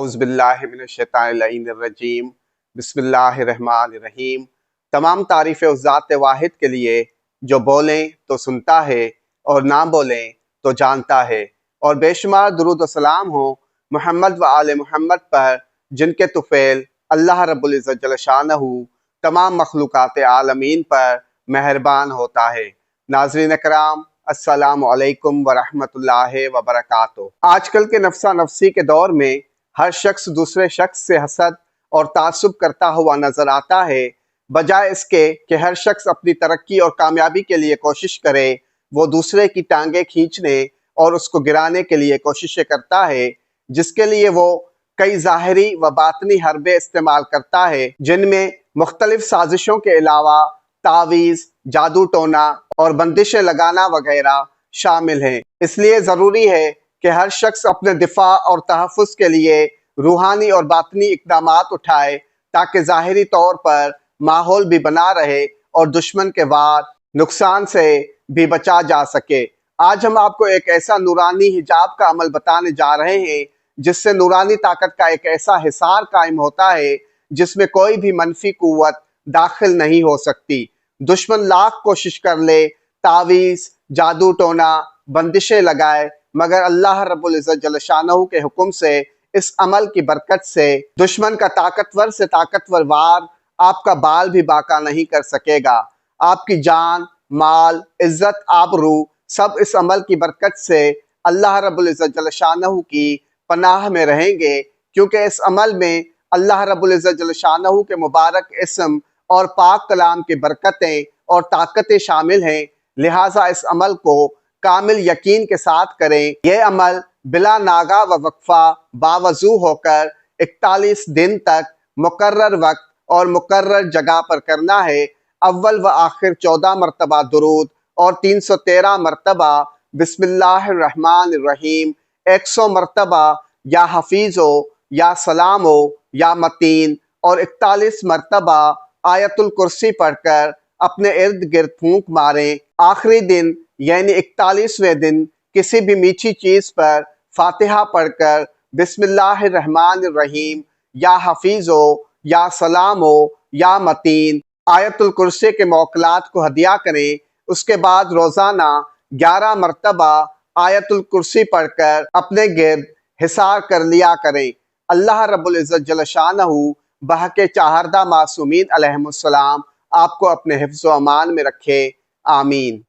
औज़ुबिल्लाहिमिनश्शैतानिर्रजीम बिस्मिल्लाहिर्रहमानिर्रहीम। तमाम तारीफ़ें उस ज़ात वाहिद के लिए जो बोलें तो सुनता है और ना बोलें तो जानता है, और बेशुमार दुरूद व सलाम हो मुहम्मद व आले मुहम्मद पर जिनके तुफ़ैल अल्लाह रब्बुल इज़्ज़त जल्ल शानहू तमाम मखलूक़ात आलमीन पर मेहरबान होता है। नाज़रीन कराम, अस्सलामु अलैकुम व रहमतुल्लाहि व बरकातुहू। आजकल के नफ्सा नफ्सी के दौर में हर शख्स दूसरे शख्स से हसद और तासुब करता हुआ नजर आता है। बजाय इसके कि हर शख्स अपनी तरक्की और कामयाबी के लिए कोशिश करे, वो दूसरे की टांगें खींचने और उसको गिराने के लिए कोशिशें करता है, जिसके लिए वो कई ज़ाहिरी व बातनी हरबे इस्तेमाल करता है, जिनमें मुख्तलिफ साजिशों के अलावा तावीज़, जादू टोना और बंदिशें लगाना वगैरह शामिल हैं। इसलिए ज़रूरी है कि हर शख्स अपने दिफा और तहफ़्फ़ुज़ के लिए रूहानी और बातनी इक़दामात उठाए, ताकि ज़ाहिरी तौर पर माहौल भी बना रहे और दुश्मन के वार नुकसान से भी बचा जा सके। आज हम आपको एक ऐसा नूरानी हिजाब का अमल बताने जा रहे हैं, जिससे नूरानी ताकत का एक ऐसा हिसार कायम होता है, जिसमें कोई भी मनफी कुव्वत दाखिल नहीं हो सकती। दुश्मन लाख कोशिश कर ले, तावीज़, जादू टोना, बंदिशें लगाए, मगर अल्लाह रब्बुल इज़्ज़त जल्ल शानहू के हुक्म से, इस अमल की बरकत से दुश्मन का ताकतवर से ताकतवर वार आपका बाल भी बाका नहीं कर सकेगा। आपकी जान, माल, इज्जत, आबरू सब इस अमल की बरकत से अल्लाह रब्बुल इज़्ज़त जल्ल शानहू की पनाह में रहेंगे, क्योंकि इस अमल में अल्लाह रब्बुल इज़्ज़त जल्ल शानहू के मुबारक इस्म और पाक कलाम की बरकतें और ताकतें शामिल हैं। लिहाजा इस अमल को कामिल यकीन के साथ करें। यह अमल बिला नागा व वक्फा बावजू होकर 41 दिन तक मुकर्रर वक्त और मुकर्रर जगह पर करना है। अव्वल व आखिर 14 मरतबा दुरूद और 313 मरतबा बिस्मिल्लाहिर्रहमानिर्रहीम, 100 मरतबा या हफीज़ो या सलामो या मतीन और 41 मरतबा आयतुल कुर्सी पढ़कर अपने इर्द गिर्द फूंक मारें। आखिरी दिन यानी 41वें दिन किसी भी मीठी चीज़ पर फातिहा पढ़कर बिस्मिल्लाहिर्रहमानिर्रहीम या हफीज़ो या सलामो या मतीन आयतुल कुर्सी के मौकलात को हदिया करें। उसके बाद रोज़ाना 11 मरतबा आयतुल कुर्सी पढ़कर अपने गिर्द हिसार कर लिया करें। अल्लाह रब्बुल इज़्ज़त जल्ल शानहू बहके चाहरदा मासूमीन अलैहिमुस्सलाम आपको अपने हिफ्ज़ व अमान में रखे। आमीन।